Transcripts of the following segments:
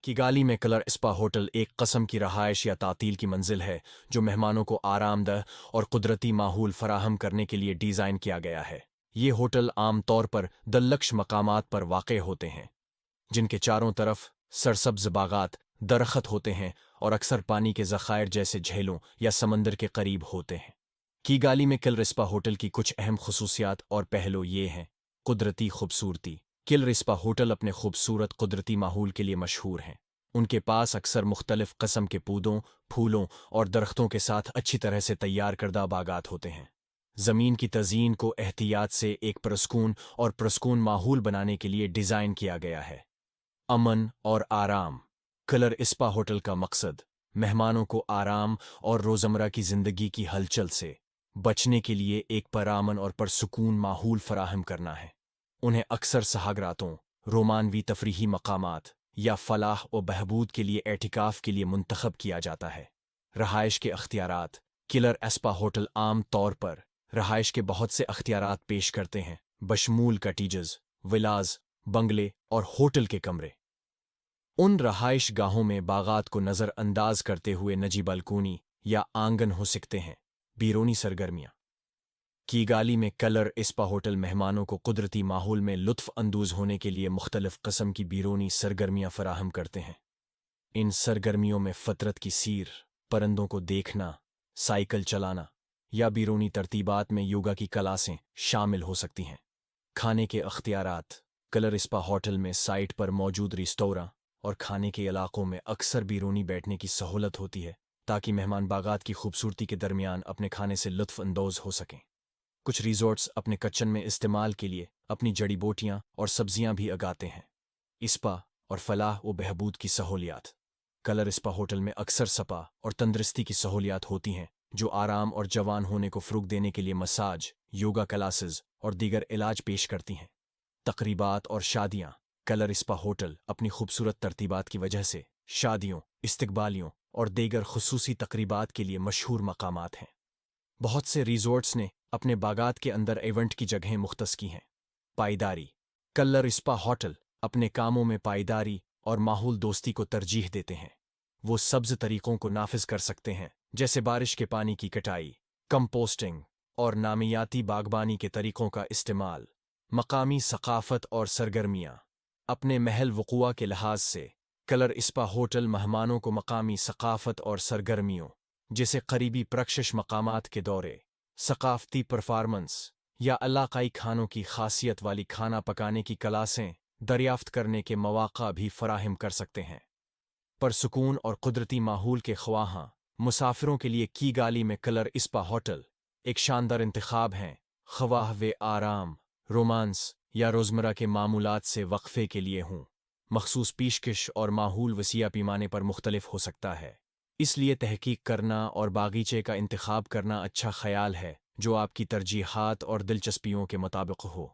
Kigali में colour spa hotel एक कस्म की रहायश या तातील की मंजिल है जो मेहमानों को आरामदह और कुदरती माहौल फराहम करने के लिए डिज़ाइन किया गया है। ये होटल आमतौर पर दल्लक्ष मकामात पर वाक़ होते हैं जिनके चारों तरफ सरसब्ज बागात दरख्त होते हैं और अक्सर पानी के ज़खायर जैसे झीलों या समंदर के करीब होते हैं। किगाली में किल रिस्पा होटल की कुछ अहम खसूसियात और पहलू ये हैं। कुदरती खूबसूरती। किल रिस्पा होटल अपने खूबसूरत कुदरती माहौल के लिए मशहूर हैं। उनके पास अक्सर मुख्तलिफ कस्म के पौधों, फूलों और दरख्तों के साथ अच्छी तरह से तैयार करदा बागात होते हैं। ज़मीन की तज़ीन को एहतियात से एक पुरस्कून और पुरस्कून माहौल बनाने के लिए डिज़ाइन किया गया है। अमन और आराम। कलर स्पा होटल का मकसद मेहमानों को आराम और रोज़मर्रा की ज़िंदगी की हलचल से बचने के लिए एक पुरअमन और पुरसुकून माहौल फराहम करना है। उन्हें अक्सर सहागरातों, रोमानवी तफरीही मकामात या फलाह व बहबूद के लिए एटिकाफ के लिए मुंतखब किया जाता है। रहायश के अख्तियारात। किलर एस्पा होटल आम तौर पर रहायश के बहुत से अख्तियारात पेश करते हैं, बशमूल कटीजज़, विलाज, बंगले और होटल के कमरे। उन रहायश गाहों में बागात को नज़रअंदाज करते हुए नजी बालकोनी या आंगन हो सकते हैं। बीरूनी सरगर्मियाँ। किगाली में कलर स्पा होटल मेहमानों को कुदरती माहौल में लुत्फ़ अंदोज़ होने के लिए मुख्तलिफ कस्म की बीरूनी सरगर्मियाँ फराहम करते हैं। इन सरगर्मियों में फ़तरत की सीर, परिंदों को देखना, साइकिल चलाना या बीरूनी तरतीबात में योगा की क्लासें शामिल हो सकती हैं। खाने के अख्तियारात। कलर स्पा होटल में साइट पर मौजूद रेस्तोरां और खाने के इलाकों में अक्सर बीरूनी बैठने की सहूलत होती है ताकि मेहमान बागात की खूबसूरती के दरमियान अपने खाने से लुत्फ़ अंदोज़ हो सकें। कुछ रिज़ॉर्ट्स अपने किचन में इस्तेमाल के लिए अपनी जड़ी बूटियाँ और सब्जियाँ भी उगाते हैं। स्पा और फलाह व बहबूद की सहूलियात। कलर स्पा होटल में अक्सर सपा और तंदुरुस्ती की सहूलियात होती हैं जो आराम और जवान होने को फ़रोग़ देने के लिए मसाज, योगा क्लासेस और दीगर इलाज पेश करती हैं। तकरीबात और शादियाँ। कलर स्पा होटल अपनी खूबसूरत तरतीबात की वजह से शादियों, इस्तकबालियों और दीगर खुसूसी तकरीबात के लिए मशहूर मकामात हैं। बहुत से रिज़ॉर्ट्स ने अपने बागात के अंदर इवेंट की जगहें मुख्तस की हैं। पायदारी। कलर स्पा होटल अपने कामों में पायदारी और माहौल दोस्ती को तरजीह देते हैं। वो सब्ज़ तरीक़ों को नाफिज कर सकते हैं जैसे बारिश के पानी की कटाई, कंपोस्टिंग और नामियाती बागबानी के तरीक़ों का इस्तेमाल। मकामी सक़ाफ़त और सरगर्मियाँ। अपने महल वक़ूआ के लिहाज से कलर स्पा होटल मेहमानों को मकामी सक़ाफ़त और सरगर्मियों जैसे करीबी प्रकशिश मकामात के दौरे, सक़ाफ़ती परफॉर्मेंस या इलाक़ाई खानों की खासियत वाली खाना पकाने की क्लासें दरियाफ़्त करने के मौक़ा भी फ़राहम कर सकते हैं। परसुकून और कुदरती माहौल के ख्वाहां मुसाफिरों के लिए किगाली में कलर स्पा होटल एक शानदार इंतखाब हैं, ख्वाह वे आराम, रोमांस या रोज़मर्रा के मामूलात से वक्फ़े के लिए हों। मखसूस पेशकश और माहौल वसीया पैमाने पर मुख्तलिफ हो सकता है, इसलिए तहकीक करना और बागीचे का इंतखाब करना अच्छा ख्याल है जो आपकी तरजीहात और दिलचस्पियों के मुताबिक हो।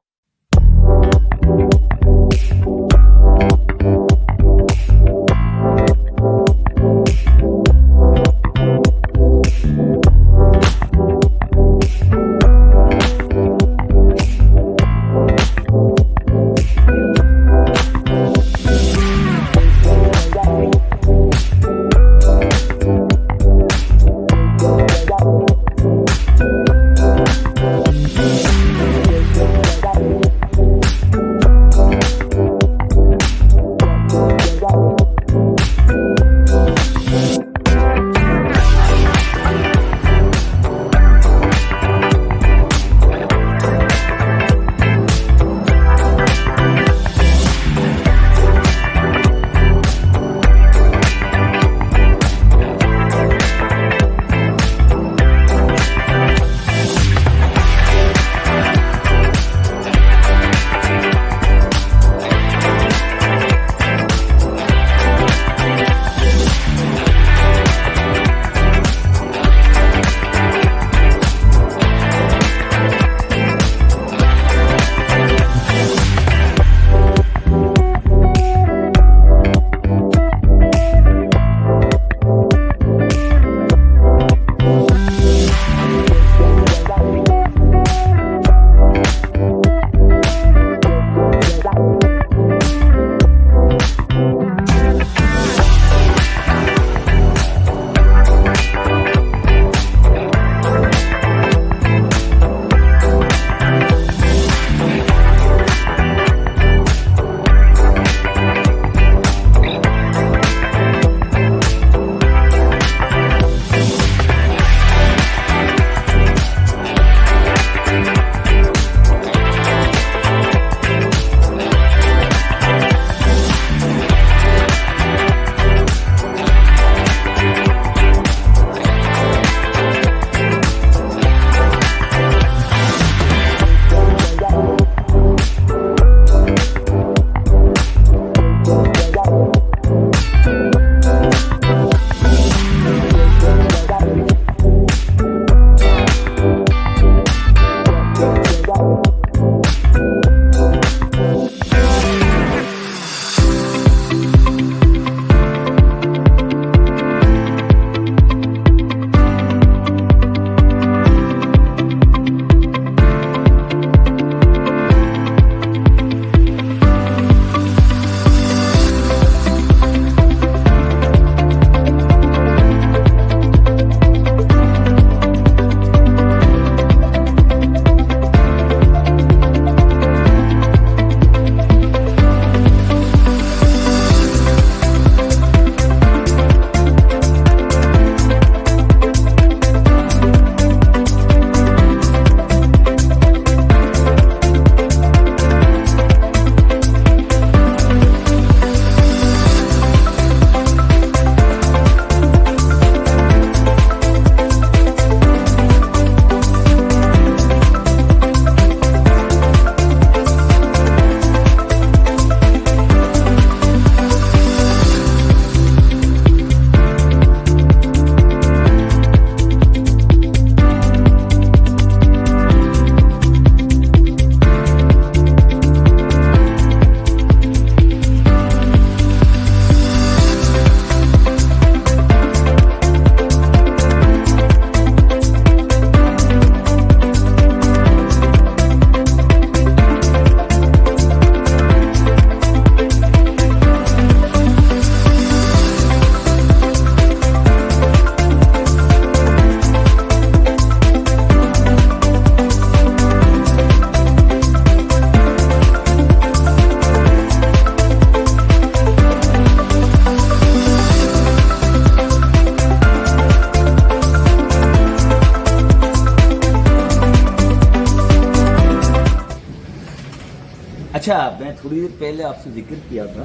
अच्छा, मैं थोड़ी देर पहले आपसे जिक्र किया था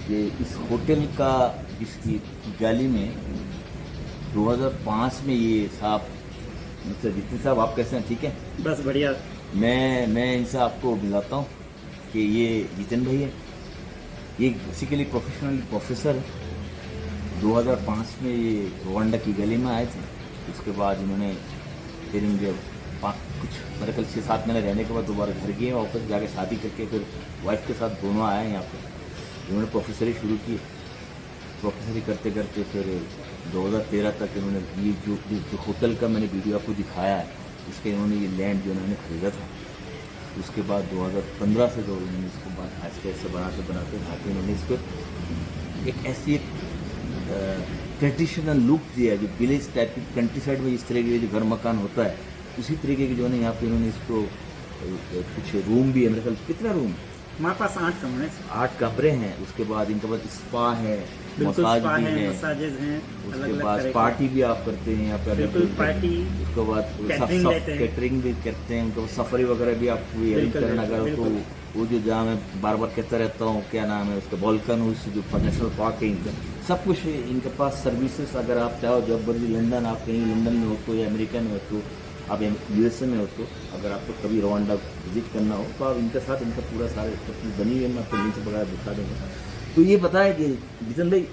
कि इस होटल का इसकी गली में 2005 में ये साहब, मिस्टर जितिन साहब, आप कैसे हैं? ठीक है। बस बढ़िया। मैं इनसे आपको मिलाता हूँ कि ये जितिन भाई है, ये बेसिकली प्रोफेशनल प्रोफेसर है। 2005 में ये रवांडा की गली में आए थे। उसके बाद इन्होंने फिर इनके कुछ मेरे कल 6-7 महीने रहने के बाद दोबारा घर गए, वापस जाके शादी करके फिर वाइफ के साथ दोनों आए यहाँ पे। इन्होंने प्रोफेसरी शुरू की। प्रोफेसरी करते करते फिर 2013 तक इन्होंने ये जो होटल का मैंने वीडियो आपको दिखाया है, इसके इन्होंने ये लैंड जो इन्होंने खरीदा था। उसके बाद 2015 से जो इन्होंने इसको आस्ते आस्ते बनाते भाते इन्होंने इसको एक ऐसी ट्रेडिशनल लुक दिया जो विलेज टाइप की, कंट्री साइड में इस तरह के जो घर मकान होता है उसी तरीके की जो है यहाँ पे इन्होंने इसको कुछ रूम भी है। मेरे ख्याल कितना रूम हमारे पास 8 कमरे, 8 कमरे हैं। उसके बाद इनके पास स्पा है, मसाज भी है, मसाजेज हैं, उसके बाद पार्टी भी आप करते हैं यहाँ पे। बिल्कुल पार्टी। उसके बाद कैटरिंग भी करते हैं। उनको सफरी वगैरह भी आप हेल्प करना अगर तो वो जो जहाँ मैं बार बार कहता रहता हूँ, क्या नाम है उसका, बॉल्कन उस जो नेशनल पार्क है इनका, सब कुछ इनके पास सर्विसेज। अगर आप चाहो जब भी लंदन, आप कहीं लंदन में हो तो या अमेरिका में हो तो, आप यूएसए में हो तो, अगर आपको कभी रवांडा विजिट करना हो तो आप इनके साथ, इनका पूरा सारे सब कुछ बनी हुई है। मैं आपको लिंक वगैरह दिखा दूँगा। तो ये बताया कि जितिन भाई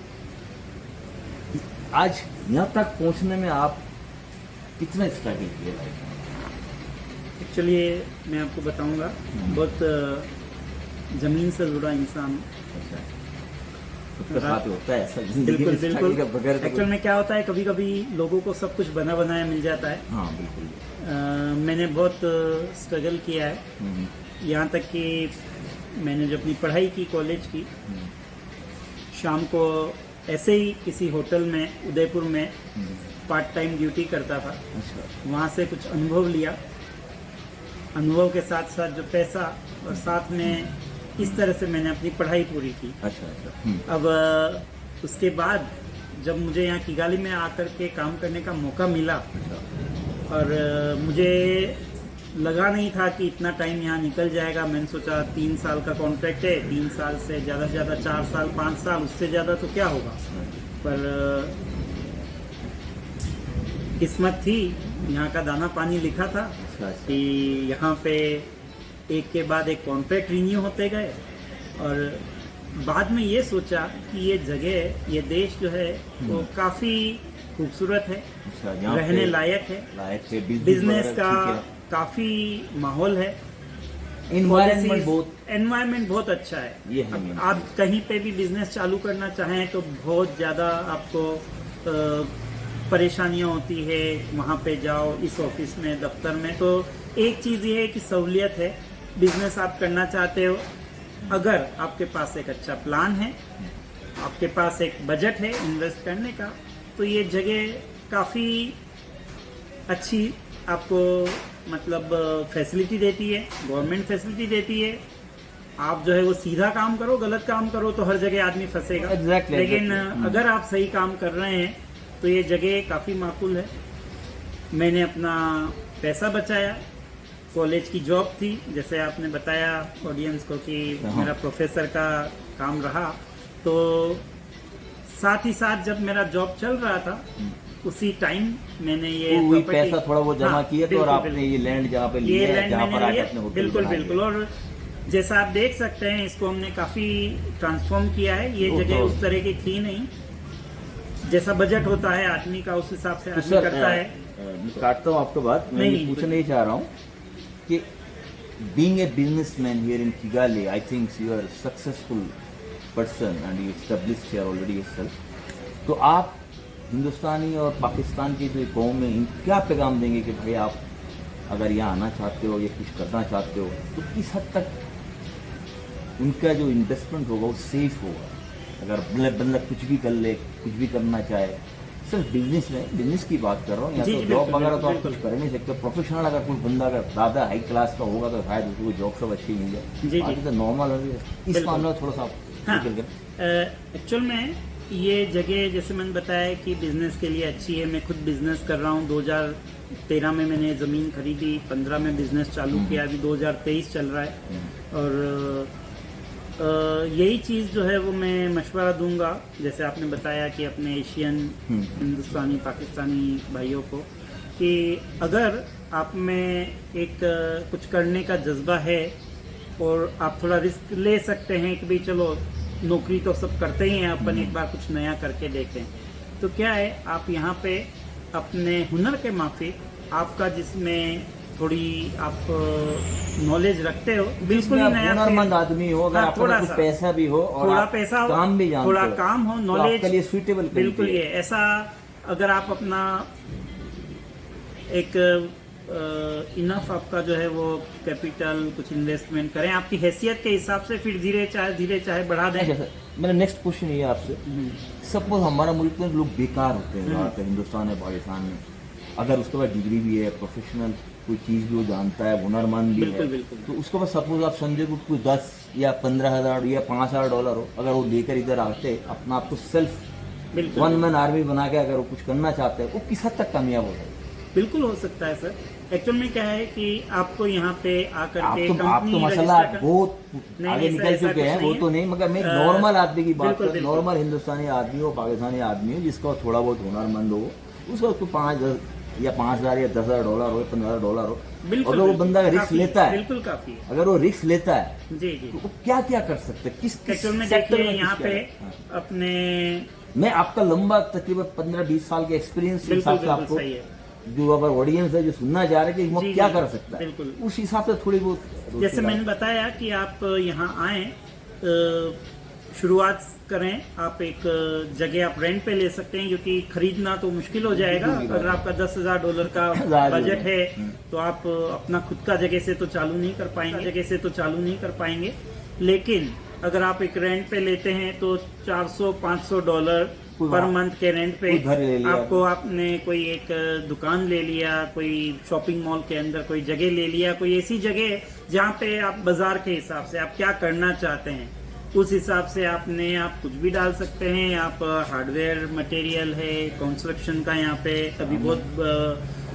आज यहाँ तक पहुँचने में आप कितना स्ट्रगल किए लाइफ में? एक्चुअली मैं आपको बताऊंगा, बहुत ज़मीन से जुड़ा इंसान हूँ। अच्छा, सबके साथ होता है ऐसा जिंदगी बिल्कुल में बिल्कुल। struggle के बगैर तो एक्चुअल में क्या होता है, कभी कभी लोगों को सब कुछ बना बनाया मिल जाता है। हाँ बिल्कुल। मैंने बहुत स्ट्रगल किया है, यहाँ तक कि मैंने जब अपनी पढ़ाई की कॉलेज की, शाम को ऐसे ही किसी होटल में उदयपुर में पार्ट टाइम ड्यूटी करता था। अच्छा, वहाँ से कुछ अनुभव लिया। अनुभव के साथ साथ जो पैसा और साथ में इस तरह से मैंने अपनी पढ़ाई पूरी की। अच्छा अच्छा। अब उसके बाद जब मुझे यहाँ किगाली में आकर के काम करने का मौका मिला, और मुझे लगा नहीं था कि इतना टाइम यहाँ निकल जाएगा। मैंने सोचा 3 साल का कॉन्ट्रैक्ट है, 3 साल से ज़्यादा से ज़्यादा 4 साल 5 साल, उससे ज़्यादा तो क्या होगा। पर किस्मत थी, यहाँ का दाना पानी लिखा था कि यहाँ पे एक के बाद एक कॉन्ट्रैक्ट रिन्यू होते गए। और बाद में ये सोचा कि ये जगह, ये देश जो है वो काफ़ी खूबसूरत है, रहने लायक है, बिजनेस का काफ़ी माहौल है, एनवायरनमेंट बहुत अच्छा है। ये आप कहीं पे भी बिजनेस चालू करना चाहें तो बहुत ज़्यादा आपको परेशानियां होती है। वहाँ पे जाओ, इस ऑफिस में, दफ्तर में, तो एक चीज़ ये है कि सहूलियत है। बिजनेस आप करना चाहते हो, अगर आपके पास एक अच्छा प्लान है, आपके पास एक बजट है इन्वेस्ट करने का, तो ये जगह काफ़ी अच्छी आपको मतलब फैसिलिटी देती है, गवर्नमेंट फैसिलिटी देती है। आप जो है वो सीधा काम करो, गलत काम करो तो हर जगह आदमी फंसेगा। लेकिन अगर आप सही काम कर रहे हैं तो ये जगह काफ़ी माकूल है। मैंने अपना पैसा बचाया, कॉलेज की जॉब थी, जैसे आपने बताया ऑडियंस को कि मेरा प्रोफेसर का काम रहा, तो साथ ही साथ जब मेरा जॉब चल रहा था उसी टाइम मैंने ये तो पैसा थोड़ा वो जमा किया तो, और आपने ये लैंड जहाँ पे लिया है, जहाँ पर आके अपने होटल बिल्कुल बिल्कुल। और जैसा आप देख सकते हैं, इसको हमने काफ़ी ट्रांसफॉर्म किया है। ये जगह उस तरह की थी नहीं, जैसा बजट होता है आदमी का उस हिसाब से आदमी करता है। काटता हूँ आपको बात, मैं पूछना नहीं चाह रहा हूँ कि being a businessman here in Kigali, I think you are successful person and you established here already yourself. तो आप हिंदुस्तानी और पाकिस्तान की जो कौम में क्या पैगाम देंगे कि भाई आप अगर यहाँ आना चाहते हो या कुछ करना चाहते हो तो किस हद तक उनका जो इन्वेस्टमेंट होगा वो सेफ होगा? अगर बंदा कुछ भी कर ले, कुछ भी करना चाहे, सिर्फ बिजनेस में, बिजनेस की बात कर रहा हूँ, या तो जॉब वगैरह तो आप कुछ कर नहीं सकते। प्रोफेशनल अगर कोई बंदा अगर ज़्यादा हाई क्लास का होगा तो शायद उसको जॉब सब अच्छी मिल जाए। बाकी तो नॉर्मल है। इस मामले में थोड़ा सा एक्चुअल में ये जगह जैसे मैंने बताया कि बिज़नेस के लिए अच्छी है। मैं खुद बिज़नेस कर रहा हूँ। 2013 में मैंने ज़मीन खरीदी, 15 में बिज़नेस चालू किया, अभी 2023 चल रहा है। और यही चीज़ जो है वो मैं मशवरा दूंगा, जैसे आपने बताया कि अपने एशियन, हिंदुस्तानी, पाकिस्तानी भाइयों को, कि अगर आप में एक कुछ करने का जज्बा है और आप थोड़ा रिस्क ले सकते हैं कि भाई चलो नौकरी तो सब करते ही हैं, अपन एक बार कुछ नया करके देखें, तो क्या है आप यहाँ पे अपने हुनर के माफिक आपका जिसमें थोड़ी आप नॉलेज रखते हो, बिल्कुल ही नया हुनरमंद आदमी हो, अगर हाँ, आपके थोड़ा पास सा पैसा भी हो और थोड़ा आप पैसा हो, काम भी जानते थोड़ा हो, काम हो, तो नॉलेज आपके लिए सुइटेबल बिल्कुल ये ऐसा। अगर आप अपना एक इनफ आपका जो है वो कैपिटल कुछ इन्वेस्टमेंट करें आपकी हैसियत के हिसाब से, फिर धीरे चाहे बढ़ा दें। अच्छा सर, मेरा नेक्स्ट क्वेश्चन ये है आपसे, सपोज हमारा मुल्क में लोग बेकार होते हैं, ज़्यादातर हिंदुस्तान है, पाकिस्तान में, अगर उसके पास डिग्री भी है, प्रोफेशनल कोई चीज़ भी वो जानता है, हुनरमंद भी है, बिल्कुल। तो उसके पास सपोज आप समझे कि कोई 10 या 15,000 या $5,000 हो, अगर वो लेकर इधर आते अपना आपको सेल्फ वन मैन आर्मी बना के अगर वो कुछ करना चाहते हैं, वो किस हद तक कामयाब हो जाए? बिल्कुल हो सकता है सर। एक्चुअल में क्या है कि आपको यहाँ पे आकर के आप तो माशाल्लाह बहुत आगे निकल चुके हैं, वो तो नहीं, मगर मैं नॉर्मल आदमी की बात कर, नॉर्मल हिंदुस्तानी आदमी हो, पाकिस्तानी आदमी हो, जिसका थोड़ा बहुत हुनरमंद हो, उसको 5,000 या $5,000 या $10,000 हो, $15,000 हो, बिल्कुल, अगर वो बंदा रिस्क लेता है, बिल्कुल काफी है। अगर वो रिस्क लेता है जी तो वो क्या क्या कर सकते हैं, किस एक्चुअल में सेक्टर देखिए में यहाँ किस पे क्या है? अपने मैं आपका लंबा तकरीबन 15-20 साल के एक्सपीरियंस के हिसाब से बिल्कुल आपको, सही है। जो अगर ऑडियंस है जो सुनना चाह रहे हैं कि वो जी, क्या जी, कर सकता है, बिल्कुल। उस हिसाब से थोड़ी बहुत जैसे मैंने बताया कि आप यहाँ आए, शुरुआत करें, आप एक जगह आप रेंट पे ले सकते हैं, क्योंकि खरीदना तो मुश्किल हो जाएगा। अगर आपका $10,000 का बजट है तो आप अपना खुद का जगह से तो चालू नहीं कर पाएंगे, लेकिन अगर आप एक रेंट पे लेते हैं तो $400-500 पर मंथ के रेंट पे आपको आपने कोई एक दुकान ले लिया, कोई शॉपिंग मॉल के अंदर कोई जगह ले लिया, कोई ऐसी जगह जहाँ पे आप बाजार के हिसाब से आप क्या करना चाहते हैं उस हिसाब से आप कुछ भी डाल सकते हैं। आप हार्डवेयर मटेरियल है, कंस्ट्रक्शन का यहाँ पे अभी बहुत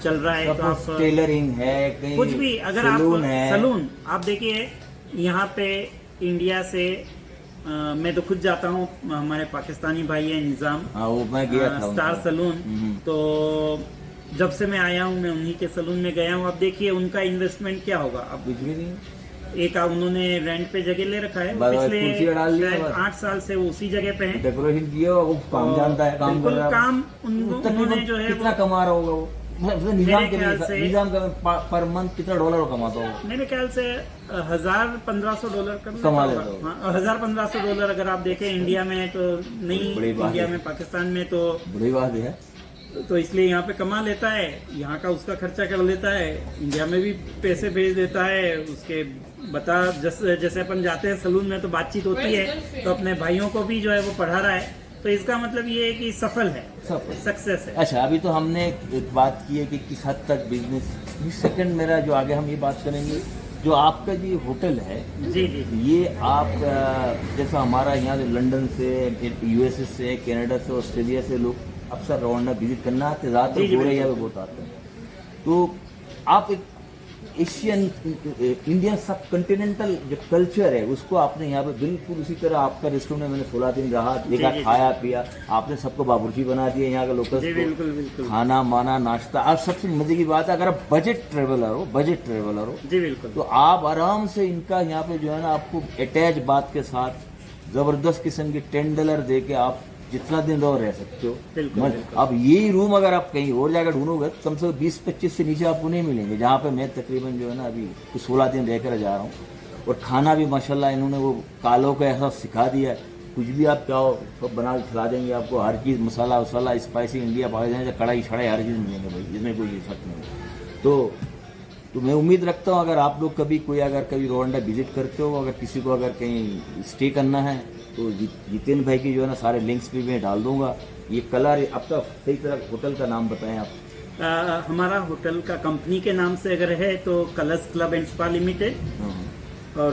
चल रहा है, तो आप टेलरिंग है, कहीं कुछ भी, अगर आप है, सलून आप देखिए यहाँ पे इंडिया से मैं तो खुद जाता हूँ, हमारे पाकिस्तानी भाई है निजाम, वो मैं गया था स्टार सलून, तो जब से मैं आया हूँ मैं उन्हीं के सलून में गया हूँ। अब देखिए उनका इन्वेस्टमेंट क्या होगा, अब कुछ भी नहीं, एक उन्होंने रेंट पे जगह ले रखा है, कुर्सी डाल ली, पिछले 8 साल से वो उसी जगह पे है, डेकोरेशन किया, वो काम जानता है, काम कर रहा है, काम उन्होंने जो है कितना कमा रहा होगा वो, निजाम का पर मंथ कितना $1 कमाता होगा? मेरे ख्याल से $1,000-1,500 कमा लेता होगा। $1,000-1,500 अगर आप देखें इंडिया में तो नहीं, इंडिया में पाकिस्तान में तो बड़ी बात है, तो इसलिए यहाँ पे कमा लेता है, यहाँ का उसका खर्चा कर लेता है, इंडिया में भी पैसे भेज देता है उसके। जैसे अपन जाते हैं सलून में तो बातचीत होती है, तो अपने भाइयों को भी जो है वो पढ़ा रहा है, तो इसका मतलब ये है कि सफल है, सक्सेस है। अच्छा, अभी तो हमने एक बात की है कि किस हद तक बिजनेस, सेकंड मेरा जो आगे हम ये बात करेंगे, जो आपका जो होटल है, जी, ये आप जैसा हमारा यहाँ लंदन से, USA से, कनाडा से, ऑस्ट्रेलिया से लोग अक्सर रवाना विजिट करना आते, ज़्यादातर गोरे यहाँ पे बहुत आते हैं, तो आप एक एशियन इंडियन सब कंटिनेंटल जो कल्चर है उसको आपने यहाँ पे बिल्कुल उसी तरह, आपका रेस्टोरेंट में मैंने 16 दिन रहा, देखा, खाया पिया, आपने सबको बाबूर्ची बना दिया यहाँ के लोकल्स को, खाना माना नाश्ता। अब सबसे मजे की बात है, अगर आप बजट ट्रेवलर हो जी बिल्कुल, तो आप आराम से इनका यहाँ पे जो है ना, आपको अटैच बात के साथ जबरदस्त किस्म की $10 दे के आप जितना दिन रह सकते हो। अब यही रूम अगर आप कहीं और जाकर ढूंढोगे कम से कम 20-25 से नीचे आपको नहीं मिलेंगे, जहाँ पे मैं तकरीबन जो है ना अभी 16 दिन रहकर जा रहा हूँ। और खाना भी माशाल्लाह इन्होंने वो कालों का ऐसा सिखा दिया है, कुछ भी आप चाहो सब बना के खिला देंगे आपको, हर चीज़ मसाला वसाला स्पाइसी, इंडिया पाकिस्तान कढ़ाई छड़ाई हर चीज़ मिलेंगे भाई, जिसमें कोई शक नहीं। तो मैं उम्मीद रखता हूँ अगर आप लोग कभी रवांडा विजिट करते हो, अगर किसी को अगर कहीं स्टे करना है तो जितेन भाई की जो है ना सारे लिंक्स भी मैं डाल दूंगा। ये कलर आपका सही तरह होटल का नाम बताएं आप। हमारा होटल का कंपनी के नाम से अगर है तो colours club and spa limited, और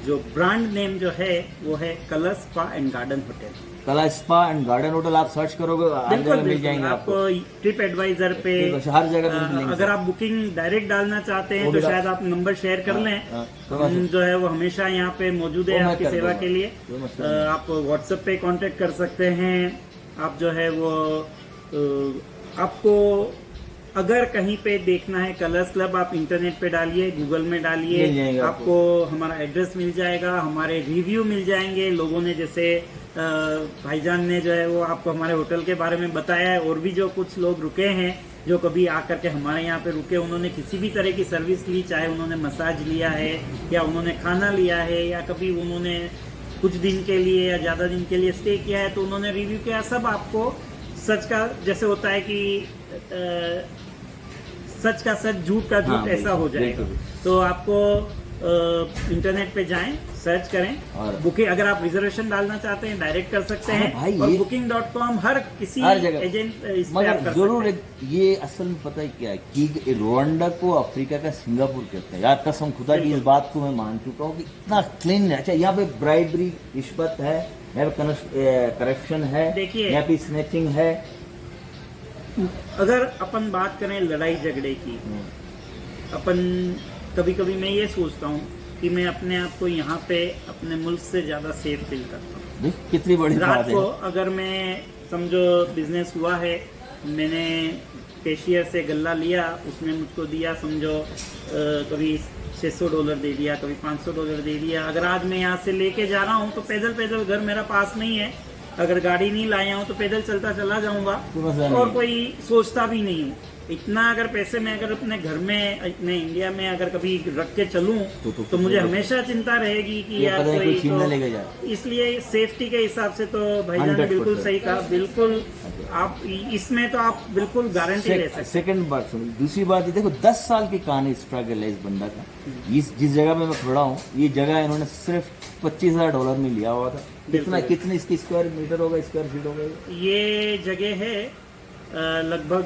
जो ब्रांड नेम जो है वो है colours spa and garden hotel. कला स्पा एंड गार्डन होटल आप सर्च करोगे हर जगह मिल जाएंगे आपको। ट्रिप एडवाइजर पे हर जगह मिलेंगे। अगर आप बुकिंग डायरेक्ट डालना चाहते हैं तो शायद आप नंबर शेयर कर लें। हम जो है वो हमेशा यहाँ पे मौजूद है आपकी सेवा के लिए। आप व्हाट्सएप पे कांटेक्ट कर सकते हैं। आप जो है वो आपको अगर कहीं पे देखना है कलर्स क्लब, आप इंटरनेट पे डालिए, गूगल में डालिए, आपको हमारा एड्रेस मिल जाएगा, हमारे रिव्यू मिल जाएंगे। लोगों ने जैसे भाईजान ने जो है वो आपको हमारे होटल के बारे में बताया है, और भी जो कुछ लोग रुके हैं जो कभी आकर के हमारे यहाँ पे रुके, उन्होंने किसी भी तरह की सर्विस ली, चाहे उन्होंने मसाज लिया है या उन्होंने खाना लिया है या कभी उन्होंने कुछ दिन के लिए या ज़्यादा दिन के लिए स्टे किया है, तो उन्होंने रिव्यू किया। सब आपको सच का, जैसे होता है कि सच का सच, झूठ का झूठ, ऐसा हो जाएगा। तो आपको इंटरनेट पे जाएं, सर्च करें और बुकिंग, अगर आप रिजर्वेशन डालना चाहते हैं डायरेक्ट कर सकते हैं भाई, और booking.com हर किसी एजेंट इस पे आप कर जरूर सकते हैं। ये असल में पता है क्या है कि रवांडा को अफ्रीका का सिंगापुर कहते हैं। यार कसम खुदा की इस बात को मैं मान चुका हूँ कि इतना क्लीन है। अच्छा, यहाँ पे ब्राइबरी, रिश्वत है, यहाँ पे करप्शन है, देखिए यहाँ पे स्नैचिंग है। अगर अपन बात करें लड़ाई झगड़े की, अपन कभी कभी मैं ये सोचता हूँ कि मैं अपने आप को यहाँ पे अपने मुल्क से ज्यादा सेफ फील करता हूँ। कितनी बड़ी रात बात है। को अगर मैं समझो बिजनेस हुआ है, मैंने कैशियर से गल्ला लिया, उसने मुझको दिया समझो कभी $600 दे दिया, कभी $500 दे दिया। अगर आज मैं यहाँ से लेके जा रहा हूँ तो पैदल पैदल, घर मेरा पास नहीं है, अगर गाड़ी नहीं लाया हूँ तो पैदल चलता चला जाऊंगा और कोई सोचता भी नहीं हूँ। इतना अगर पैसे मैं अगर अपने घर में, अपने इंडिया में अगर कभी रख के चलूं तो मुझे हमेशा चिंता रहेगी कि यार कोई तो, इसलिए सेफ्टी के हिसाब से तो भाईजान ने बिल्कुल सही कहा। बिल्कुल आप इसमें तो आप बिल्कुल गारंटी ले सकते हैं। सेकंड बात सुनो, दूसरी बात ये देखो, 10 साल की कहानी स्ट्रगल है इस बंदा का। जिस जगह पे मैं खड़ा हूँ, ये जगह इन्होंने सिर्फ $25,000 में लिया हुआ था। कितने इसकी स्क्वायर मीटर होगा, स्क्वायर फीट होगा? ये जगह है लगभग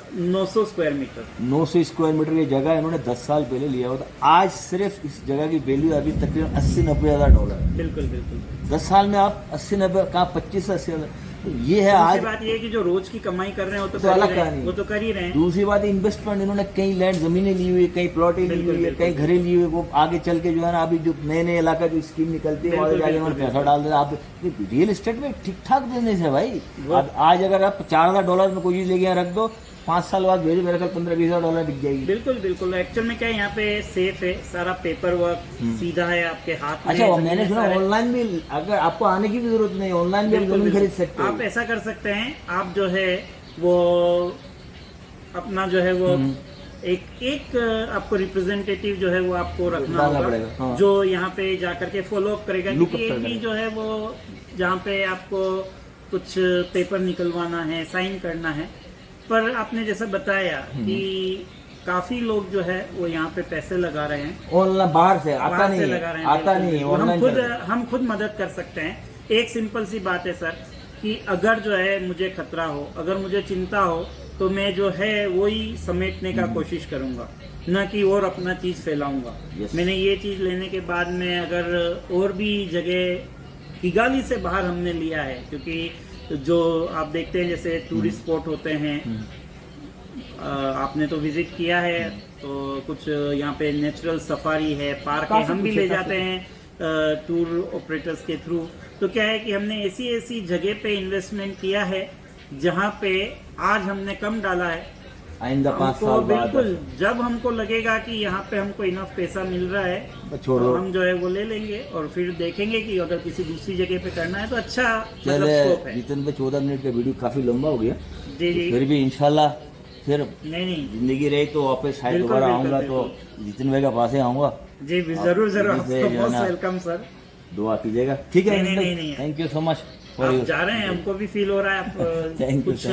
900 स्क्वायर मीटर। 900 स्क्वायर मीटर ये जगह इन्होंने 10 साल पहले लिया हुआ था। आज सिर्फ इस जगह की वैल्यू अभी तकरीबन $80-90,000। बिल्कुल बिल्कुल। 10 साल में आप 80-90 कहाँ 25-80,000। ये है आज बात ये है कि जो रोज की कमाई कर रहे हैं तो अलग कहानी, वो तो कर ही रहे हैं। दूसरी बात इन्वेस्टमेंट, इन्होंने कई लैंड जमीनें ली हुई है, कई प्लॉटें ली हुई है, कई घरें ली हुई है। वो आगे चल के जो है ना, अभी जो नए नए इलाका जो स्कीम निकलती है वहाँ जाके इन्होंने पैसा डाल दिया। आप रियल एस्टेट में ठीक ठाक बिजनेस है भाई। आज अगर आप $4,000 में कोई चीज लेके यहाँ रख दो, 5 साल बाद भेजो, मेरे ख्याल $15-20,000 बिक जाएगी। बिल्कुल बिल्कुल। एक्चुअल में क्या है, यहाँ पे सेफ है, सारा पेपर वर्क सीधा है आपके हाथ में। अच्छा, मैंने सुना ऑनलाइन भी, अगर आपको आने की भी जरूरत नहीं, ऑनलाइन भी जमीन खरीद सकते हैं। आप ऐसा कर सकते हैं, आप जो है वो अपना जो है वो एक आपको रिप्रेजेंटेटिव जो है वो आपको रखना होगा, हाँ। जो यहाँ पे जाकर के फॉलो अप करेगा, क्योंकि एक भी जो है वो जहाँ पे आपको कुछ पेपर निकलवाना है, साइन करना है। पर आपने जैसा बताया कि काफी लोग जो है वो यहाँ पे पैसे लगा रहे हैं, ऑनलाइन बाहर से आता नहीं, लगा रहे हैं, आता नहीं। हम खुद मदद कर सकते हैं। एक सिंपल सी बात है सर, कि अगर जो है मुझे खतरा हो, अगर मुझे चिंता हो, तो मैं जो है वही समेटने का कोशिश करूंगा, न कि और अपना चीज फैलाऊंगा। मैंने ये चीज लेने के बाद में अगर और भी जगह किगाली से बाहर हमने लिया है, क्योंकि जो आप देखते हैं जैसे टूरिस्ट स्पॉट होते हैं, आपने तो विजिट किया है, तो कुछ यहाँ पे नेचुरल सफारी है, पार्क है, हम भी ले जाते हैं टूर ऑपरेटर्स के थ्रू। तो क्या है कि हमने ऐसी जगह पे इन्वेस्टमेंट किया है जहाँ पे आज हमने कम डाला है, आइंदा 5 साल बाद बिल्कुल जब हमको लगेगा कि यहाँ पे हमको इनफ पैसा मिल रहा है, तो हम जो है वो ले लेंगे और फिर देखेंगे कि अगर किसी दूसरी जगह पे करना है तो अच्छा स्कोप है। जितन पे 14 मिनट का वीडियो काफी लंबा हो गया, जी जी, फिर भी इंशाल्लाह फिर नहीं जिंदगी रही तो वापस शायद दोबारा आऊंगा, तो जितन भाई का पास ही आऊंगा जी, जरूर जरूर, मोस्ट वेलकम सर। दुआ कीजिएगा, ठीक है? नहीं, थैंक यू सो मच। आप जा रहे हैं, हमको भी फील हो रहा है आप कुछ